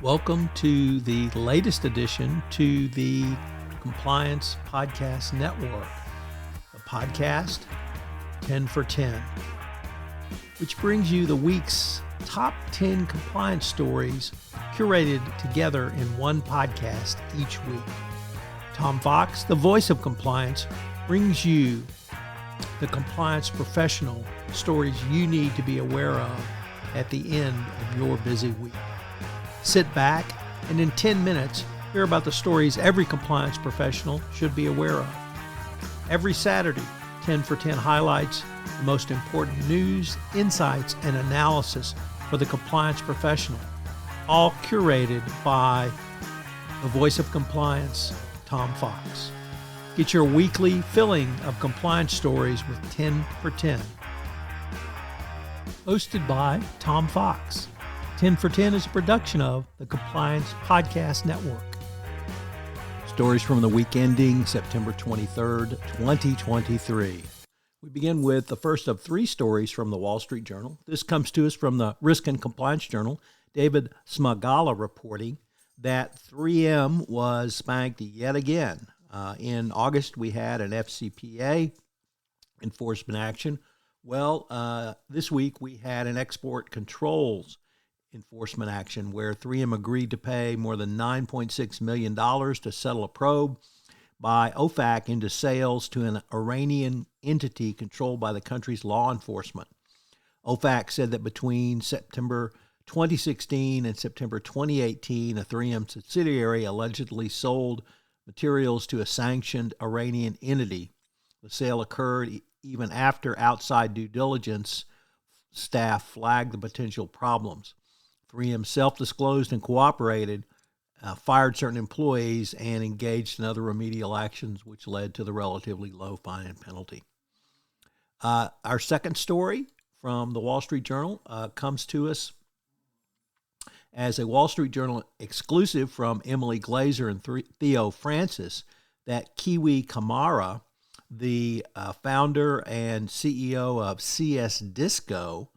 Welcome to the latest addition to the Compliance Podcast Network, the podcast 10 for 10, which brings you the week's top 10 compliance stories curated together in one podcast each week. Tom Fox, the voice of compliance, brings you the compliance professional stories you need to be aware of at the end of your busy week. Sit back and in 10 minutes, hear about the stories every compliance professional should be aware of. Every Saturday, 10 for 10 highlights the most important news, insights, and analysis for the compliance professional, all curated by the voice of compliance, Tom Fox. Get your weekly filling of compliance stories with 10 for 10. Hosted by Tom Fox. 10 for 10 is a production of the Compliance Podcast Network. Stories from the week ending September 23rd, 2023. We begin with the first of three stories from the Wall Street Journal. This comes to us from the Risk and Compliance Journal. David Smagala reporting that 3M was spanked yet again. In August, we had an FCPA enforcement action. Well, this week we had an export controls enforcement action where 3M agreed to pay more than $9.6 million to settle a probe by OFAC into sales to an Iranian entity controlled by the country's law enforcement. OFAC said that between September 2016 and September 2018, a 3M subsidiary allegedly sold materials to a sanctioned Iranian entity. The sale occurred even after outside due diligence staff flagged the potential problems. 3M self-disclosed and cooperated, fired certain employees, and engaged in other remedial actions, which led to the relatively low fine and penalty. Our second story from the Wall Street Journal comes to us as a Wall Street Journal exclusive from Emily Glazer and Theo Francis that Kiwi Kamara, the founder and CEO of CS Disco,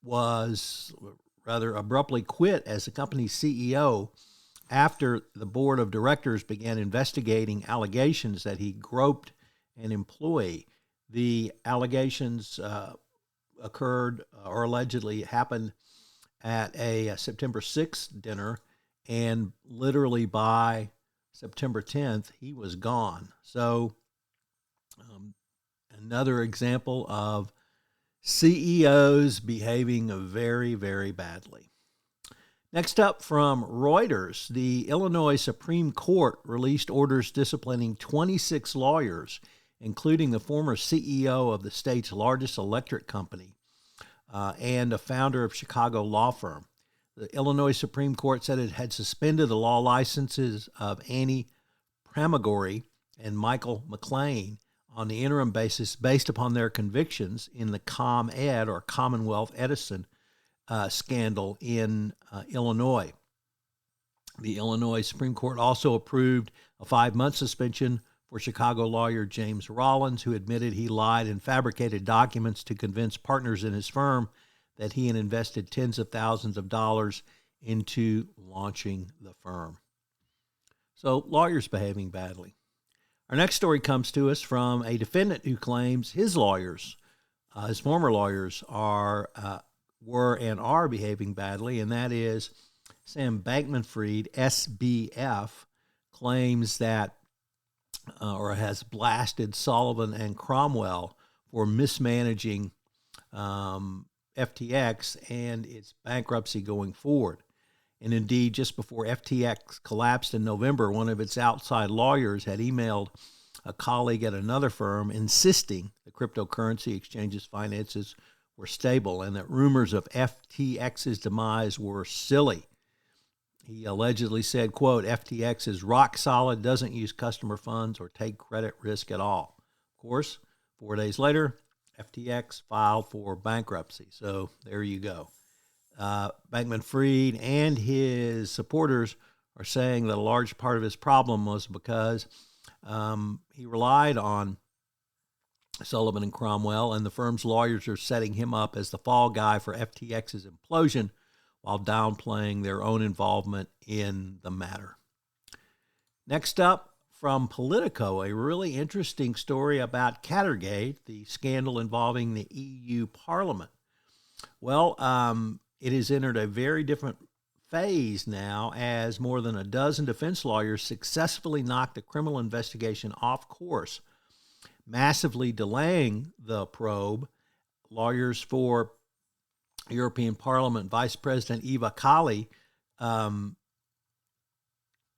was rather abruptly quit as the company's CEO after the board of directors began investigating allegations that he groped an employee. The allegations occurred or allegedly happened at a September 6th dinner, and literally by September 10th, he was gone. So another example of CEOs behaving very, very badly. Next up from Reuters, the Illinois Supreme Court released orders disciplining 26 lawyers, including the former CEO of the state's largest electric company and a founder of Chicago law firm. The Illinois Supreme Court said it had suspended the law licenses of Annie Pramagori and Michael McLean on the interim basis based upon their convictions in the ComEd or Commonwealth Edison scandal in Illinois. The Illinois Supreme Court also approved a 5-month suspension for Chicago lawyer James Rollins, who admitted he lied and fabricated documents to convince partners in his firm that he had invested tens of thousands of dollars into launching the firm. So lawyers behaving badly. Our next story comes to us from a defendant who claims his lawyers, his former lawyers, were and are behaving badly, and that is Sam Bankman-Fried, SBF, claims that or has blasted Sullivan and Cromwell for mismanaging FTX and its bankruptcy going forward. And indeed, just before FTX collapsed in November, one of its outside lawyers had emailed a colleague at another firm insisting the cryptocurrency exchange's finances were stable and that rumors of FTX's demise were silly. He allegedly said, quote, FTX is rock solid, doesn't use customer funds or take credit risk at all. Of course, 4 days later, FTX filed for bankruptcy. So there you go. Bankman-Fried and his supporters are saying that a large part of his problem was because he relied on Sullivan and Cromwell, and the firm's lawyers are setting him up as the fall guy for FTX's implosion, while downplaying their own involvement in the matter. Next up, from Politico, a really interesting story about Catergate, the scandal involving the EU Parliament. Well, it has entered a very different phase now, as more than a dozen defense lawyers successfully knocked the criminal investigation off course, massively delaying the probe. Lawyers for European Parliament Vice President Eva Kaili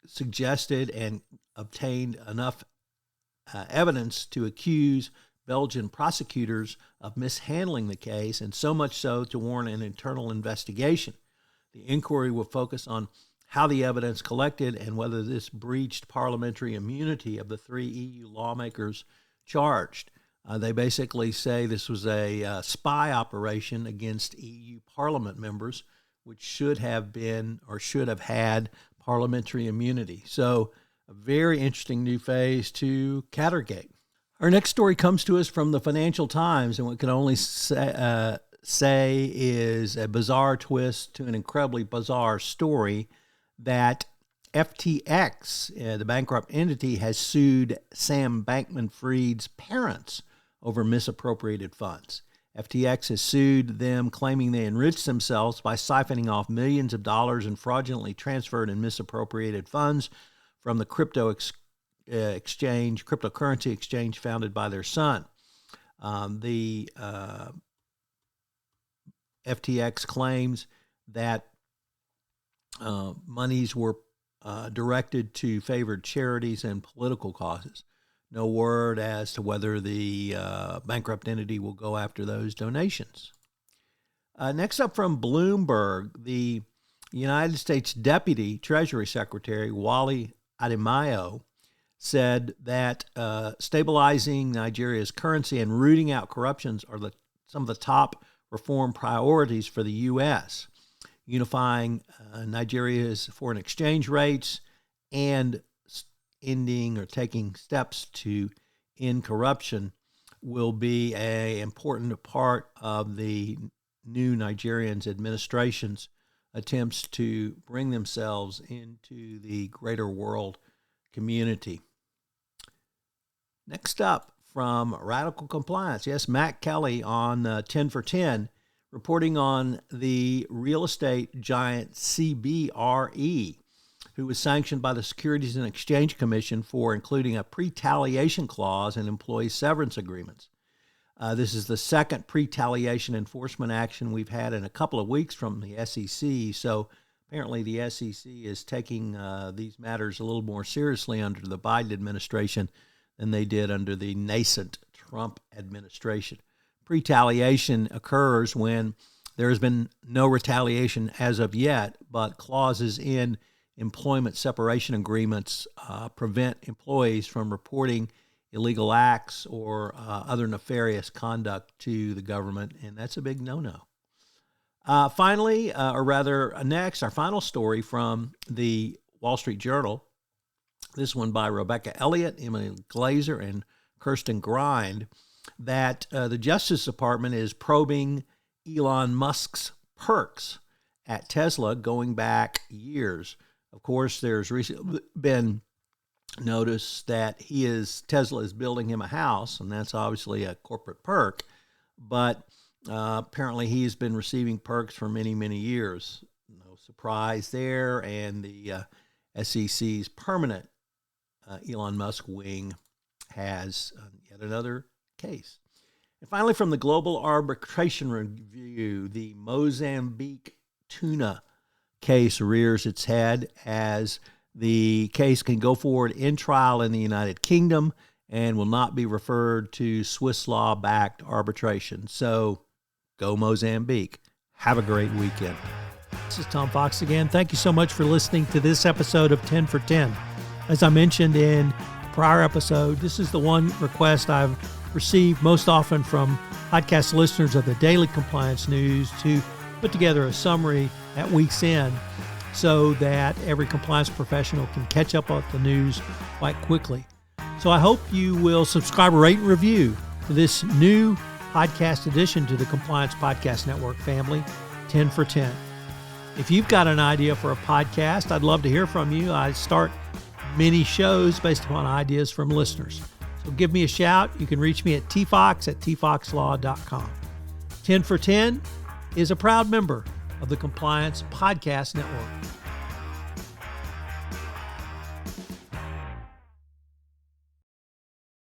suggested and obtained enough evidence to accuse Belgian prosecutors of mishandling the case, and so much so to warrant an internal investigation. The inquiry will focus on how the evidence collected and whether this breached parliamentary immunity of the 3 EU lawmakers charged. They basically say this was a spy operation against EU Parliament members, which should have had parliamentary immunity. So a very interesting new phase to Catergate. Our next story comes to us from the Financial Times, and what can only say is a bizarre twist to an incredibly bizarre story that FTX, the bankrupt entity, has sued Sam Bankman-Fried's parents over misappropriated funds. FTX has sued them, claiming they enriched themselves by siphoning off millions of dollars and fraudulently transferred and misappropriated funds from the cryptocurrency exchange founded by their son. The FTX claims that monies were directed to favored charities and political causes. No word as to whether the bankrupt entity will go after those donations. Next up from Bloomberg, the United States Deputy Treasury Secretary Wally Adebayo said that stabilizing Nigeria's currency and rooting out corruptions are some of the top reform priorities for the U.S. Unifying Nigeria's foreign exchange rates and ending or taking steps to end corruption will be an important part of the new Nigerian administration's attempts to bring themselves into the greater world community. Next up from Radical Compliance, yes, Matt Kelly on 10 for 10, reporting on the real estate giant CBRE, who was sanctioned by the Securities and Exchange Commission for including a pre-taliation clause in employee severance agreements. This is the second pre-taliation enforcement action we've had in a couple of weeks from the SEC, so apparently the SEC is taking these matters a little more seriously under the Biden administration than they did under the nascent Trump administration. Pre-taliation occurs when there has been no retaliation as of yet, but clauses in employment separation agreements prevent employees from reporting illegal acts or other nefarious conduct to the government, and that's a big no-no. Finally, next, our final story from the Wall Street Journal, this one by Rebecca Elliott, Emily Glazer, and Kirsten Grind, that the Justice Department is probing Elon Musk's perks at Tesla going back years. Of course, there's recently been notice that Tesla is building him a house, and that's obviously a corporate perk, but apparently he's been receiving perks for many, many years. No surprise there, and the SEC's permanent Elon Musk wing has yet another case. And finally, from the Global Arbitration Review, the Mozambique tuna case rears its head as the case can go forward in trial in the United Kingdom and will not be referred to Swiss law-backed arbitration. So go Mozambique. Have a great weekend. This is Tom Fox again. Thank you so much for listening to this episode of 10 for 10. As I mentioned in a prior episode, this is the one request I've received most often from podcast listeners of the Daily Compliance News to put together a summary at week's end so that every compliance professional can catch up on the news quite quickly. So I hope you will subscribe, rate, and review to this new podcast addition to the Compliance Podcast Network family, 10 for 10. If you've got an idea for a podcast, I'd love to hear from you. I start many shows based upon ideas from listeners. So give me a shout. You can reach me at tfox@tfoxlaw.com. 10 for 10 is a proud member of the Compliance Podcast Network.